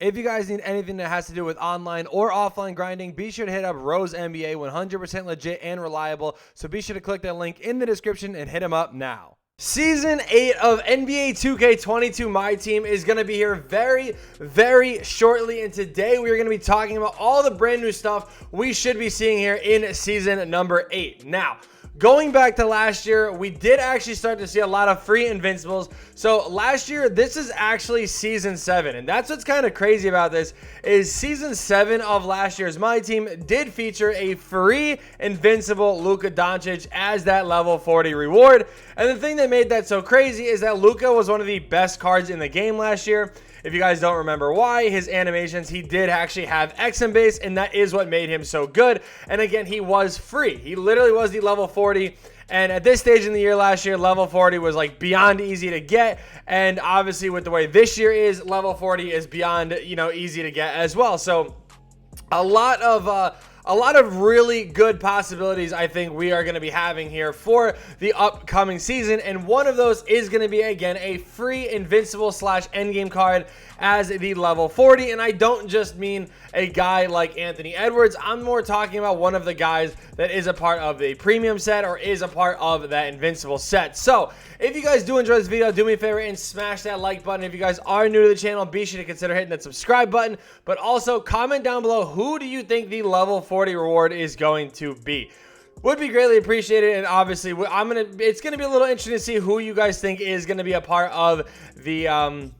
If you guys need anything that has to do with online or offline grinding, be sure to hit up Rose NBA, 100% legit and reliable. So be sure to click that link in the description and hit him up now. Season 8 of NBA 2K22 Myteam is going to be here very, very shortly. And today we are going to be talking about all the brand new stuff we should be seeing here in season number 8. Now, going back to last year, we did actually start to see a lot of free Invincibles. So last year, this is actually season 7. And that's what's kind of crazy about this is season 7 of last year's Myteam did feature a free Invincible Luka Doncic as that level 40 reward. And the thing that made that so crazy is that Luka was one of the best cards in the game last year. If you guys don't remember why, his animations, he did actually have XM base, and that is what made him so good. And again, he was free. He literally was the level 40. And at this stage in the year last year, level 40 was like beyond easy to get. And obviously with the way this year is, level 40 is beyond, easy to get as well. So a lot of really good possibilities I think we are going to be having here for the upcoming season. And one of those is going to be, again, a free Invincible / endgame card as the level 40. And I don't just mean a guy like Anthony Edwards. I'm more talking about one of the guys that is a part of the premium set or is a part of that Invincible set. So if you guys do enjoy this video, do me a favor and smash that like button. If you guys are new to the channel, be sure to consider hitting that subscribe button. But also comment down below, who do you think the level 40 reward is going to be? Would be greatly appreciated. And obviously it's gonna be a little interesting to see who you guys think is gonna be a part of the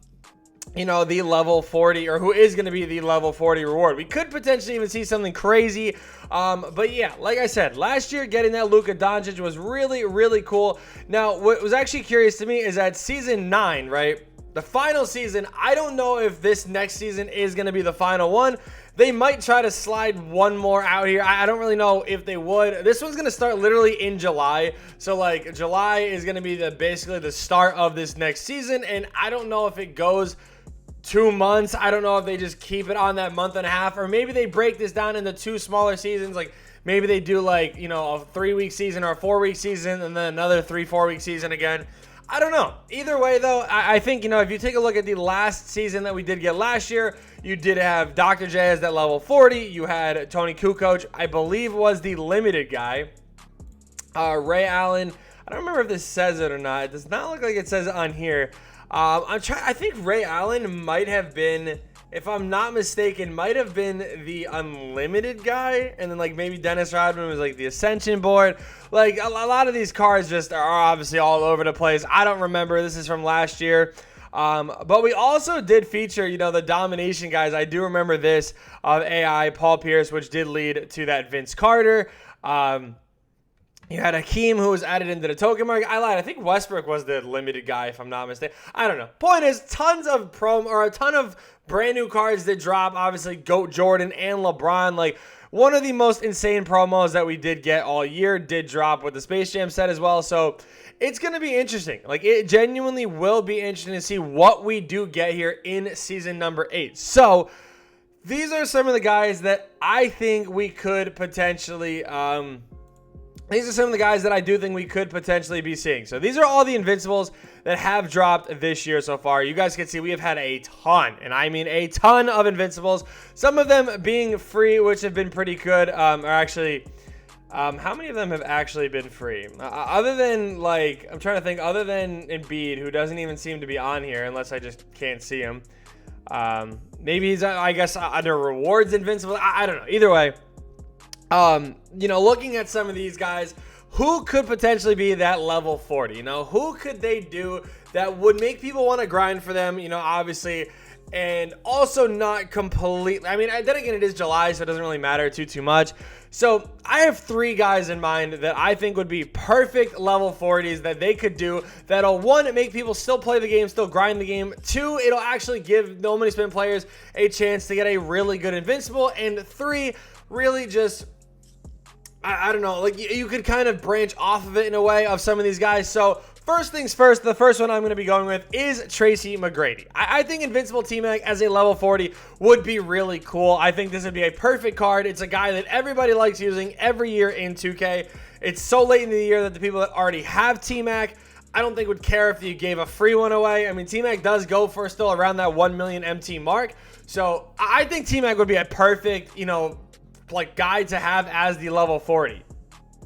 the level 40, or who is going to be the level 40 reward. We could potentially even see something crazy. But yeah, like I said, last year getting that Luka Doncic was really, really cool. Now, what was actually curious to me is that season 9, right? The final season, I don't know if this next season is going to be the final one. They might try to slide one more out here. I don't really know if they would. This one's going to start literally in July. So like July is going to be basically the start of this next season. And I don't know if it goes 2 months. I don't know if they just keep it on that month and a half, or maybe they break this down into 2 smaller seasons. Like maybe they do like, a 3-week season or a 4-week season and then another 3-4 week season again. I don't know. Either way though, I think, if you take a look at the last season that we did get last year, you did have Dr. J as that level 40. You had Tony Kukoc, I believe was the limited guy. Ray Allen, I don't remember if this says it or not. It does not look like it says it on here. I think Ray Allen might have been, if I'm not mistaken, might have been the unlimited guy, and then like maybe Dennis Rodman was like the Ascension board. Like a lot of these cards just are obviously all over the place. I don't remember. This is from last year. But we also did feature, the domination guys. I do remember this of AI Paul Pierce, which did lead to that Vince Carter. You had Hakeem, who was added into the token market. I lied. I think Westbrook was the limited guy, if I'm not mistaken. I don't know. Point is, a ton of brand new cards that drop. Obviously, GOAT Jordan and LeBron. Like, one of the most insane promos that we did get all year did drop with the Space Jam set as well. So, it's going to be interesting. Like, it genuinely will be interesting to see what we do get here in season number 8. So, these are some of the guys that I think we could potentially... These are some of the guys that I do think we could potentially be seeing. So these are all the Invincibles that have dropped this year so far. You guys can see we have had a ton, and I mean a ton of Invincibles. Some of them being free, which have been pretty good. How many of them have actually been free? Other than, I'm trying to think, other than Embiid, who doesn't even seem to be on here unless I just can't see him. Maybe he's, I guess, under rewards Invincible. I don't know. Either way. Looking at some of these guys, who could potentially be that level 40? Who could they do that would make people want to grind for them, obviously, and also not completely. I mean, then again, it is July, so it doesn't really matter too much. So I have 3 guys in mind that I think would be perfect level 40s that they could do that'll, 1, make people still play the game, still grind the game. 2, it'll actually give no money spent players a chance to get a really good Invincible. And 3, really just... I don't know, like you could kind of branch off of it in a way of some of these guys. So first things first, the first one I'm going to be going with is Tracy McGrady. I think Invincible T-Mac as a level 40 would be really cool. I think this would be a perfect card. It's a guy that everybody likes using every year in 2K. It's so late in the year that the people that already have T-Mac, I don't think would care if you gave a free one away. I mean, T-Mac does go for still around that 1 million MT mark. So I think T-Mac would be a perfect, you know, like guy to have as the level 40.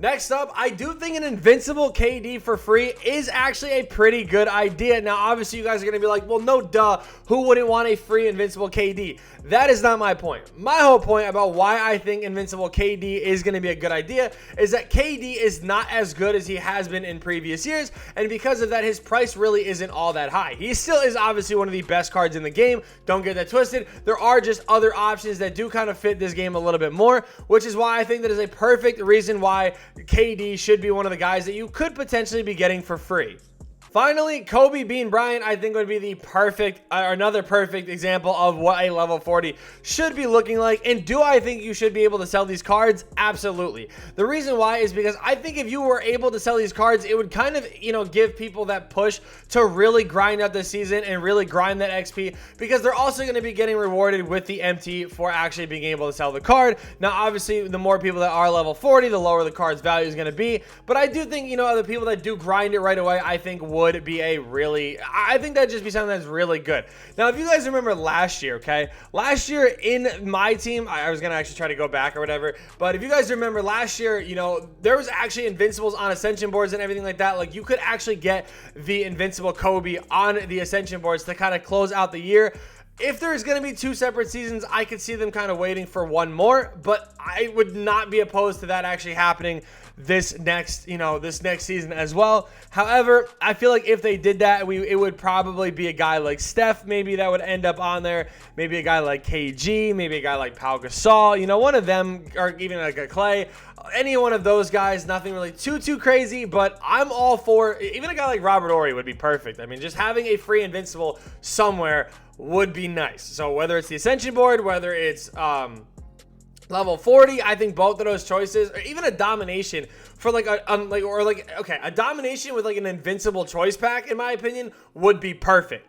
Next up, I do think an Invincible KD for free is actually a pretty good idea. Now, obviously, you guys are going to be like, well, no duh, who wouldn't want a free Invincible KD? That is not my point. My whole point about why I think Invincible KD is going to be a good idea is that KD is not as good as he has been in previous years, and because of that, his price really isn't all that high. He still is obviously one of the best cards in the game. Don't get that twisted. There are just other options that do kind of fit this game a little bit more, which is why I think that is a perfect reason why KD should be one of the guys that you could potentially be getting for free. Finally, Kobe Bean Bryant, I think, would be the perfect, another perfect example of what a level 40 should be looking like. And do I think you should be able to sell these cards? Absolutely. The reason why is because I think if you were able to sell these cards, it would kind of, you know, give people that push to really grind out this season and really grind that XP, because they're also going to be getting rewarded with the MT for actually being able to sell the card. Now, obviously, the more people that are level 40, the lower the card's value is going to be. But I do think, you know, the people that do grind it right away, I think would be a really, I think that'd just be something that's really good. Now, if you guys remember last year, okay, last year in my team, I was gonna actually try to go back or whatever, but if you guys remember last year, you know, there was actually Invincibles on Ascension boards and everything like that. Like, you could actually get the Invincible Kobe on the Ascension boards to kind of close out the year. If there's going to be 2 separate seasons, I could see them kind of waiting for one more, but I would not be opposed to that actually happening this next season as well. However, I feel like if they did that, it would probably be a guy like Steph, maybe, that would end up on there. Maybe a guy like KG, maybe a guy like Pau Gasol, you know, one of them, or even like a Clay. Any one of those guys, nothing really too crazy, but I'm all for, even a guy like Robert Horry would be perfect. I mean, just having a free Invincible somewhere would be nice. So whether it's the Ascension board, whether it's level 40, I think both of those choices, or even a Domination for like a Domination with like an Invincible choice pack, in my opinion, would be perfect.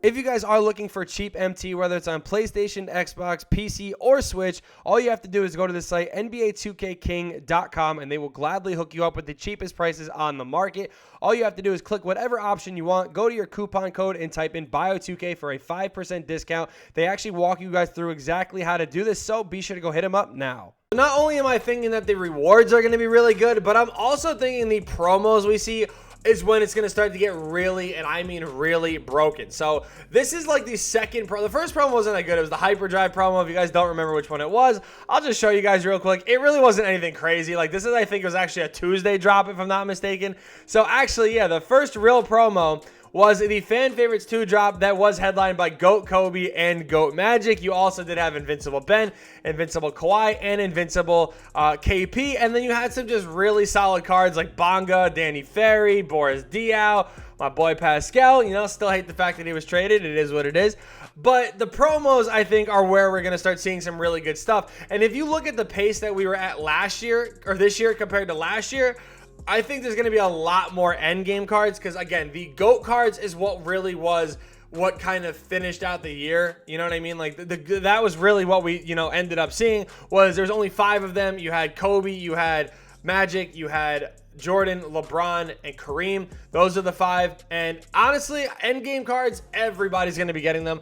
If you guys are looking for cheap MT, whether it's on PlayStation, Xbox, PC, or Switch, all you have to do is go to the site NBA2kking.com, and they will gladly hook you up with the cheapest prices on the market. All you have to do is click whatever option you want, go to your coupon code, and type in Bio2k for a 5% discount. They actually walk you guys through exactly how to do this, so be sure to go hit them up now. Not only am I thinking that the rewards are going to be really good, but I'm also thinking the promos we see is when it's going to start to get really, and I mean really, broken. So this is like the second the first promo wasn't that good. It was the Hyperdrive promo. If you guys don't remember which one it was, I'll just show you guys real quick. It really wasn't anything crazy. Like, this is, I think it was actually a Tuesday drop, if I'm not mistaken. So actually, yeah, the first real promo was the Fan Favorites 2 drop that was headlined by GOAT Kobe and GOAT Magic. You also did have Invincible Ben, Invincible Kawhi, and Invincible KP. And then you had some just really solid cards like Bonga, Danny Ferry, Boris Diaw, my boy Pascal. You know, still hate the fact that he was traded. It is what it is. But the promos, I think, are where we're going to start seeing some really good stuff. And if you look at the pace that we were at last year, or this year compared to last year, I think there's going to be a lot more endgame cards, because, again, the GOAT cards is what really was what kind of finished out the year. You know what I mean? Like, that was really what we, you know, ended up seeing, was there's only 5 of them. You had Kobe, you had Magic, you had Jordan, LeBron, and Kareem. Those are the 5. And honestly, endgame cards, everybody's going to be getting them.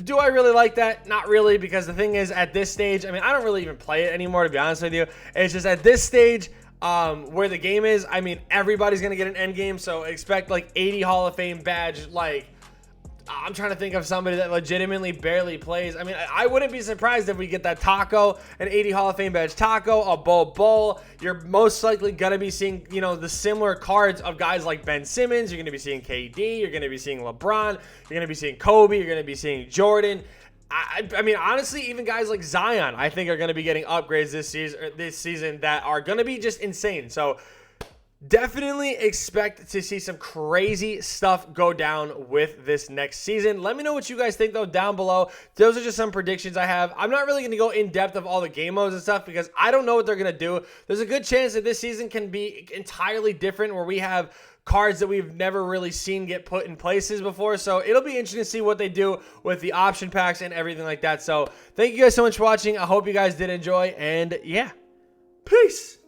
Do I really like that? Not really, because the thing is, at this stage, I mean, I don't really even play it anymore, to be honest with you. It's just at this stage, where the game is, I mean, everybody's going to get an end game, so expect like 80 Hall of Fame badge. Like, I'm trying to think of somebody that legitimately barely plays. I mean, I wouldn't be surprised if we get that Taco, an 80 Hall of Fame badge Taco, a Bull. You're most likely going to be seeing, you know, the similar cards of guys like Ben Simmons. You're going to be seeing KD. You're going to be seeing LeBron. You're going to be seeing Kobe. You're going to be seeing Jordan. I mean, honestly, even guys like Zion, I think, are going to be getting upgrades this season that are going to be just insane. So definitely expect to see some crazy stuff go down with this next season. Let me know what you guys think, though, down below. Those are just some predictions I have. I'm not really going to go in depth of all the game modes and stuff, because I don't know what they're going to do. There's a good chance that this season can be entirely different, where we have cards that we've never really seen get put in places before. So it'll be interesting to see what they do with the option packs and everything like that. So thank you guys so much for watching. I hope you guys did enjoy, and yeah, peace.